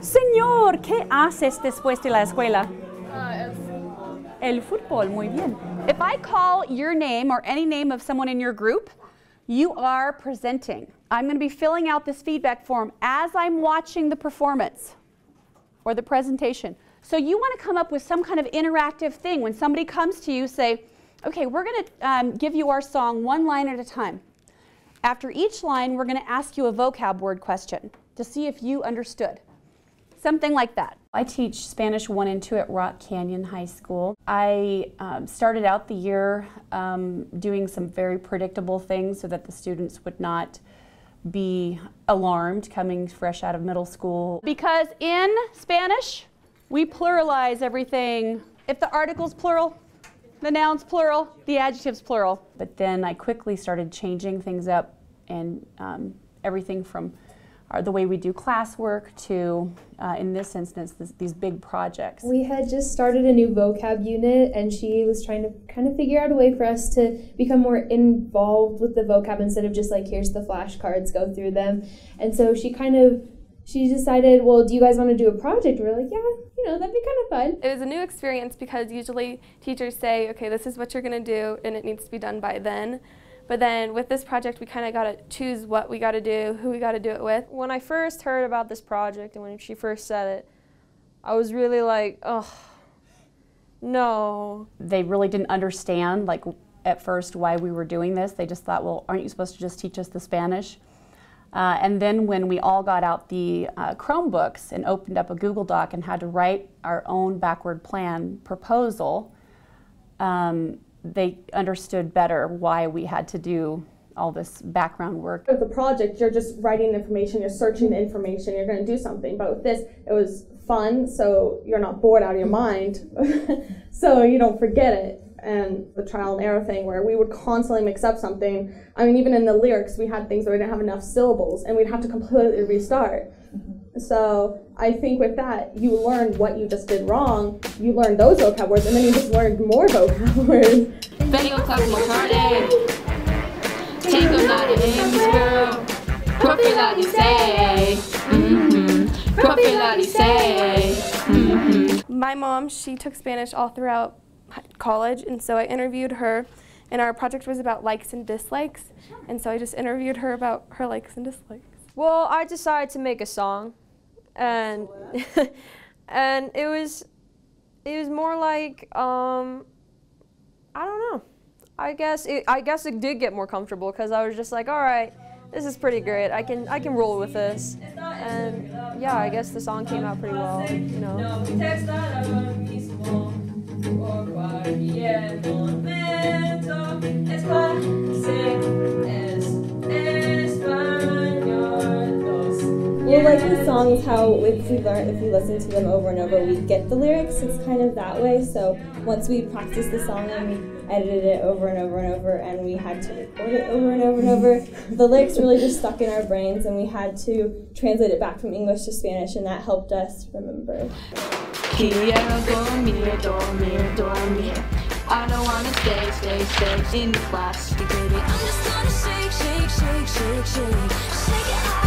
Señor, ¿qué haces después de la escuela? El fútbol. El fútbol, muy bien. If I call your name or any name of someone in your group, you are presenting. I'm going to be filling out this feedback form as I'm watching the performance or the presentation. So you want to come up with some kind of interactive thing. When somebody comes to you, say, okay, we're going to give you our song one line at a time. After each line, we're going to ask you a vocab word question to see if you understood. Something like that. I teach Spanish 1 and 2 at Rock Canyon High School. I started out the year doing some very predictable things so that the students would not be alarmed coming fresh out of middle school. Because in Spanish, we pluralize everything. If the article's plural, the noun's plural, the adjective's plural. But then I quickly started changing things up and everything from the way we do classwork to, in this instance, these big projects. We had just started a new vocab unit, and she was trying to kind of figure out a way for us to become more involved with the vocab instead of just like, here's the flashcards, go through them. And so she decided, well, do you guys want to do a project? We're like, yeah, that'd be kind of fun. It was a new experience because usually teachers say, okay, this is what you're going to do, and it needs to be done by then. But then with this project, we kind of got to choose what we got to do, who we got to do it with. When I first heard about this project and when she first said it, I was really like, oh, no. They really didn't understand, like, at first why we were doing this. They just thought, well, aren't you supposed to just teach us the Spanish? And then when we all got out the Chromebooks and opened up a Google Doc and had to write our own backward plan proposal, they understood better why we had to do all this background work. With the project, you're just writing the information, you're searching the information, you're going to do something. But with this, it was fun, so you're not bored out of your mind, so you don't forget it. And the trial and error thing where we would constantly mix up something. I mean, even in the lyrics, we had things where we didn't have enough syllables, and we'd have to completely restart. So I think with that, you learned what you just did wrong, you learned those vocab words, and then you just learned more vocab words. Vengo con McCartney, tengo nada en mi girl, propiedad dice, propiedad dice. My mom, she took Spanish all throughout college, and so I interviewed her, and our project was about likes and dislikes, and so I just interviewed her about her likes and dislikes. Well, I decided to make a song, and and it was more like I don't know. I guess it did get more comfortable because I was just like, all right, this is pretty great. I can roll with this, and yeah, I guess the song came out pretty well. You know. Well, like with songs, how if we listen to them over and over, we get the lyrics. It's kind of that way. So once we practiced the song and we edited it over and over and over, and we had to record it over and over and over, the lyrics really just stuck in our brains, and we had to translate it back from English to Spanish, and that helped us remember. Quiero dormir, dormir, dormir. I don't wanna stay in the class. I'm just gonna shake, shake, shake, shake, shake, shake it off.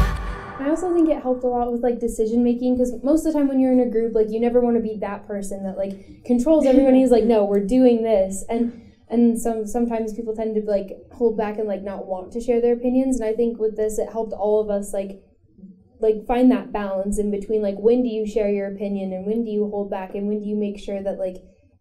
I also think it helped a lot with like decision making, because most of the time when you're in a group, like you never want to be that person that like controls everybody. Is like, no, we're doing this, and sometimes people tend to like hold back and like not want to share their opinions. And I think with this, it helped all of us like find that balance in between, like when do you share your opinion and when do you hold back and when do you make sure that like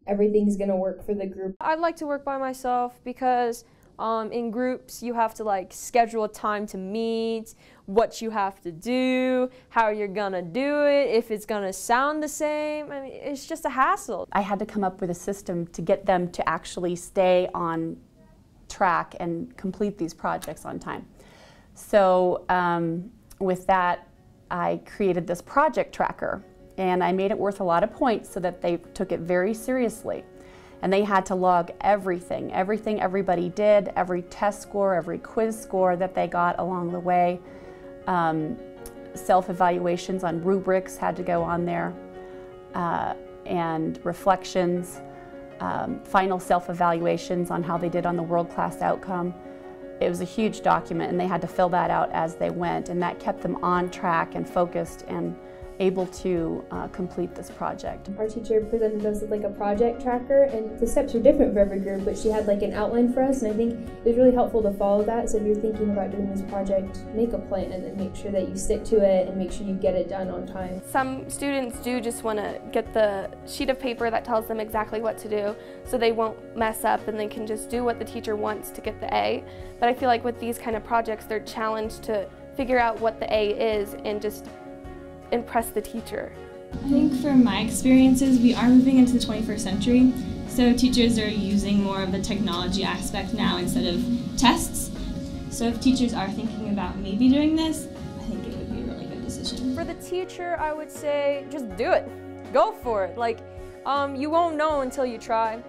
everything's gonna work for the group. I'd like to work by myself because in groups you have to like schedule a time to meet, what you have to do, how you're gonna do it, if it's gonna sound the same. I mean, it's just a hassle. I had to come up with a system to get them to actually stay on track and complete these projects on time. So with that, I created this project tracker, and I made it worth a lot of points so that they took it very seriously. And they had to log everything everybody did, every test score, every quiz score that they got along the way. Self-evaluations on rubrics had to go on there, and reflections, final self-evaluations on how they did on the world-class outcome. It was a huge document, and they had to fill that out as they went, and that kept them on track and focused and able to complete this project. Our teacher presented us with like a project tracker, and the steps are different for every group, but she had like an outline for us, and I think it was really helpful to follow that. So if you're thinking about doing this project, make a plan and make sure that you stick to it and make sure you get it done on time. Some students do just want to get the sheet of paper that tells them exactly what to do so they won't mess up and they can just do what the teacher wants to get the A. But I feel like with these kind of projects, they're challenged to figure out what the A is and just impress the teacher. I think from my experiences, we are moving into the 21st century, so teachers are using more of the technology aspect now instead of tests. So if teachers are thinking about maybe doing this, I think it would be a really good decision. For the teacher, I would say just do it. Go for it. Like, you won't know until you try.